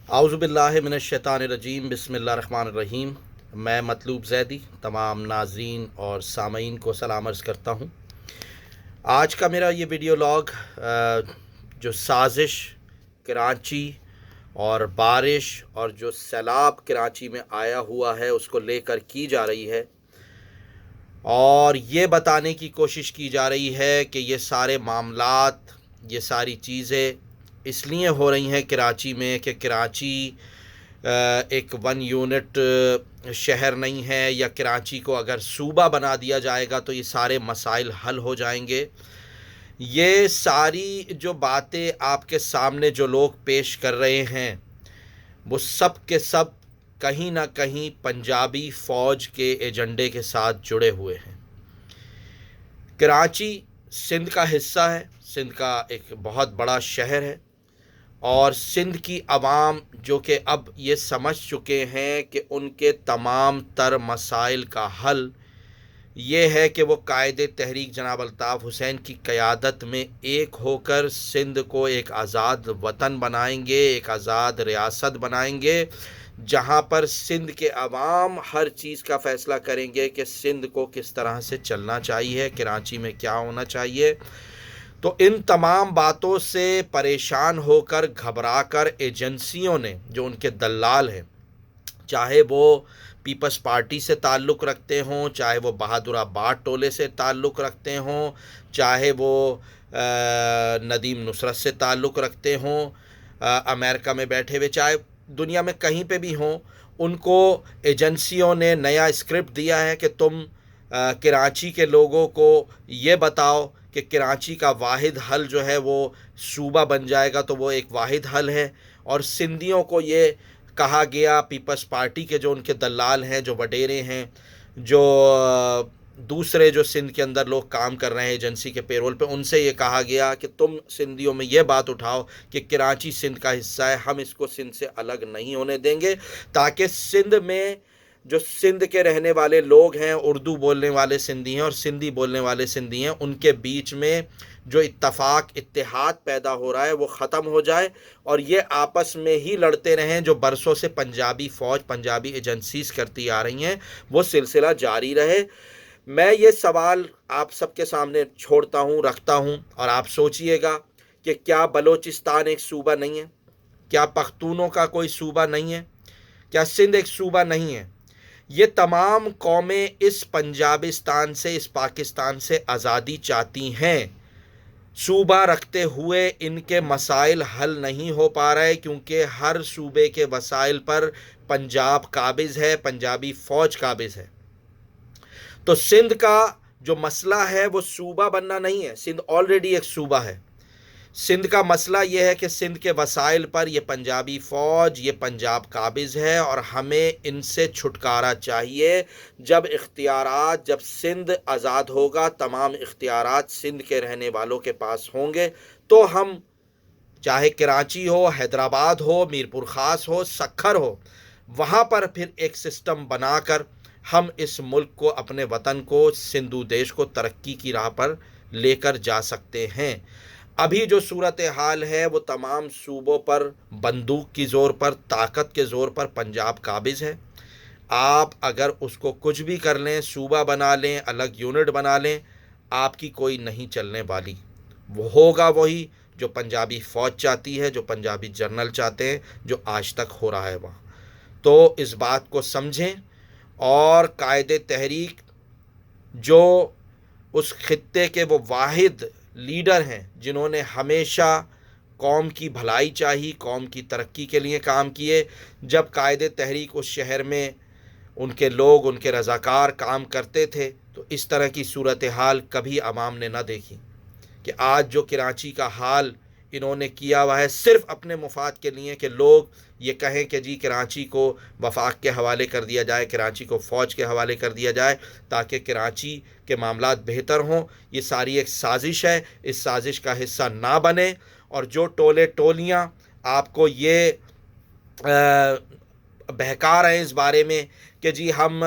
اعوذ باللہ من الشیطان الرجیم بسم اللہ الرحمن الرحیم۔ میں مطلوب زیدی تمام ناظرین اور سامعین کو سلام عرض کرتا ہوں۔ آج کا میرا یہ ویڈیو لاگ جو سازش کراچی اور بارش اور جو سیلاب کراچی میں آیا ہوا ہے اس کو لے کر کی جا رہی ہے، اور یہ بتانے کی کوشش کی جا رہی ہے کہ یہ سارے معاملات، یہ ساری چیزیں اس لیے ہو رہی ہیں کراچی میں کہ کراچی ایک ون یونٹ شہر نہیں ہے، یا کراچی کو اگر صوبہ بنا دیا جائے گا تو یہ سارے مسائل حل ہو جائیں گے۔ یہ ساری جو باتیں آپ کے سامنے جو لوگ پیش کر رہے ہیں وہ سب کے سب کہیں نہ کہیں پنجابی فوج کے ایجنڈے کے ساتھ جڑے ہوئے ہیں۔ کراچی سندھ کا حصہ ہے، سندھ کا ایک بہت بڑا شہر ہے، اور سندھ کی عوام جو کہ اب یہ سمجھ چکے ہیں کہ ان کے تمام تر مسائل کا حل یہ ہے کہ وہ قائد تحریک جناب الطاف حسین کی قیادت میں ایک ہو کر سندھ کو ایک آزاد وطن بنائیں گے، ایک آزاد ریاست بنائیں گے، جہاں پر سندھ کے عوام ہر چیز کا فیصلہ کریں گے کہ سندھ کو کس طرح سے چلنا چاہیے، کراچی میں کیا ہونا چاہیے۔ تو ان تمام باتوں سے پریشان ہو کر، گھبرا کر، ایجنسیوں نے، جو ان کے دلال ہیں، چاہے وہ پیپلز پارٹی سے تعلق رکھتے ہوں، چاہے وہ بہادر آباد ٹولے سے تعلق رکھتے ہوں، چاہے وہ ندیم نصرت سے تعلق رکھتے ہوں، امریکہ میں بیٹھے ہوئے، چاہے دنیا میں کہیں پہ بھی ہوں، ان کو ایجنسیوں نے نیا اسکرپٹ دیا ہے کہ تم کراچی کے لوگوں کو یہ بتاؤ کہ کراچی کا واحد حل جو ہے وہ صوبہ بن جائے گا تو وہ ایک واحد حل ہے، اور سندھیوں کو یہ کہا گیا، پیپلز پارٹی کے جو ان کے دلال ہیں، جو وڈیرے ہیں، جو دوسرے جو سندھ کے اندر لوگ کام کر رہے ہیں ایجنسی کے پیرول پہ، ان سے یہ کہا گیا کہ تم سندھیوں میں یہ بات اٹھاؤ کہ کراچی سندھ کا حصہ ہے، ہم اس کو سندھ سے الگ نہیں ہونے دیں گے، تاکہ سندھ میں جو سندھ کے رہنے والے لوگ ہیں، اردو بولنے والے سندھی ہیں اور سندھی بولنے والے سندھی ہیں، ان کے بیچ میں جو اتفاق اتحاد پیدا ہو رہا ہے وہ ختم ہو جائے، اور یہ آپس میں ہی لڑتے رہیں جو برسوں سے پنجابی فوج، پنجابی ایجنسیز کرتی آ رہی ہیں، وہ سلسلہ جاری رہے۔ میں یہ سوال آپ سب کے سامنے چھوڑتا ہوں، رکھتا ہوں، اور آپ سوچئے گا کہ کیا بلوچستان ایک صوبہ نہیں ہے؟ کیا پختونوں کا کوئی صوبہ نہیں ہے؟ کیا سندھ ایک صوبہ نہیں ہے؟ یہ تمام قومیں اس پنجابستان سے، اس پاکستان سے آزادی چاہتی ہیں۔ صوبہ رکھتے ہوئے ان کے مسائل حل نہیں ہو پا رہے، کیونکہ ہر صوبے کے وسائل پر پنجاب قابض ہے، پنجابی فوج قابض ہے۔ تو سندھ کا جو مسئلہ ہے وہ صوبہ بننا نہیں ہے، سندھ آلریڈی ایک صوبہ ہے۔ سندھ کا مسئلہ یہ ہے کہ سندھ کے وسائل پر یہ پنجابی فوج، یہ پنجاب قابض ہے، اور ہمیں ان سے چھٹکارا چاہیے۔ جب سندھ آزاد ہوگا، تمام اختیارات سندھ کے رہنے والوں کے پاس ہوں گے، تو ہم، چاہے کراچی ہو، حیدرآباد ہو، میرپور خاص ہو، سکھر ہو، وہاں پر پھر ایک سسٹم بنا کر ہم اس ملک کو، اپنے وطن کو، سندھو دیش کو ترقی کی راہ پر لے کر جا سکتے ہیں۔ ابھی جو صورتحال ہے وہ تمام صوبوں پر بندوق کی زور پر، طاقت کے زور پر پنجاب قابض ہے۔ آپ اگر اس کو کچھ بھی کر لیں، صوبہ بنا لیں، الگ یونٹ بنا لیں، آپ کی کوئی نہیں چلنے والی۔ وہ ہوگا وہی جو پنجابی فوج چاہتی ہے، جو پنجابی جنرل چاہتے ہیں، جو آج تک ہو رہا ہے وہاں۔ تو اس بات کو سمجھیں، اور قائد تحریک جو اس خطے کے وہ واحد لیڈر ہیں، جنہوں نے ہمیشہ قوم کی بھلائی چاہی، قوم کی ترقی کے لیے کام کیے، جب قائد تحریک اس شہر میں ان کے لوگ، ان کے رضاکار کام کرتے تھے، تو اس طرح کی صورتحال کبھی عوام نے نہ دیکھی کہ آج جو کراچی کا حال انہوں نے کیا ہوا ہے، صرف اپنے مفاد کے لیے کہ لوگ یہ کہیں کہ جی کراچی کو وفاق کے حوالے کر دیا جائے، کراچی کو فوج کے حوالے کر دیا جائے تاکہ کراچی کے معاملات بہتر ہوں۔ یہ ساری ایک سازش ہے، اس سازش کا حصہ نہ بنے، اور جو ٹولے ٹولیاں آپ کو یہ بہکا رہے ہیں اس بارے میں کہ جی ہم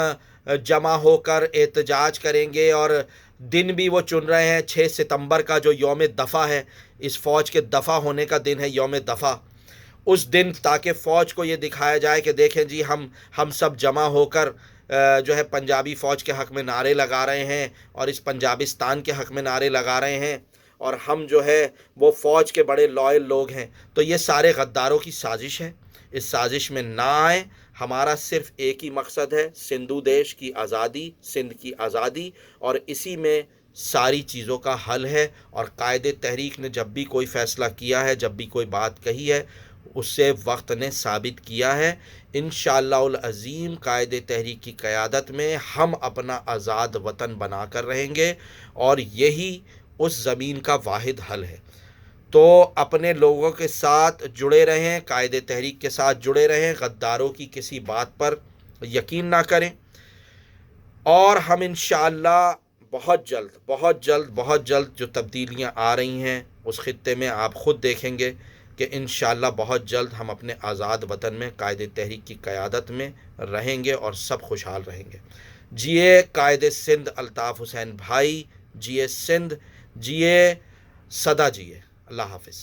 جمع ہو کر احتجاج کریں گے، اور دن بھی وہ چن رہے ہیں 6 ستمبر کا جو یوم دفاع ہے، اس فوج کے دفاع ہونے کا دن ہے، یوم دفاع، اس دن تاکہ فوج کو یہ دکھایا جائے کہ دیکھیں جی ہم سب جمع ہو کر جو ہے پنجابی فوج کے حق میں نعرے لگا رہے ہیں اور اس پنجابستان کے حق میں نعرے لگا رہے ہیں، اور ہم جو ہے وہ فوج کے بڑے لائل لوگ ہیں۔ تو یہ سارے غداروں کی سازش ہے، اس سازش میں نہ آئیں۔ ہمارا صرف ایک ہی مقصد ہے، سندھو دیش کی آزادی، سندھ کی آزادی، اور اسی میں ساری چیزوں کا حل ہے۔ اور قائد تحریک نے جب بھی کوئی فیصلہ کیا ہے، جب بھی کوئی بات کہی ہے، اس سے وقت نے ثابت کیا ہے۔ انشاءاللہ العظیم قائد تحریک کی قیادت میں ہم اپنا آزاد وطن بنا کر رہیں گے، اور یہی اس زمین کا واحد حل ہے۔ تو اپنے لوگوں کے ساتھ جڑے رہیں، قائد تحریک کے ساتھ جڑے رہیں، غداروں کی کسی بات پر یقین نہ کریں، اور ہم انشاءاللہ بہت جلد بہت جلد بہت جلد جو تبدیلیاں آ رہی ہیں اس خطے میں آپ خود دیکھیں گے کہ انشاءاللہ بہت جلد ہم اپنے آزاد وطن میں قائد تحریک کی قیادت میں رہیں گے اور سب خوشحال رہیں گے۔ جیے قائد سندھ الطاف حسین بھائی، جیے سندھ، جیے، سدا جیے۔ اللہ حافظ۔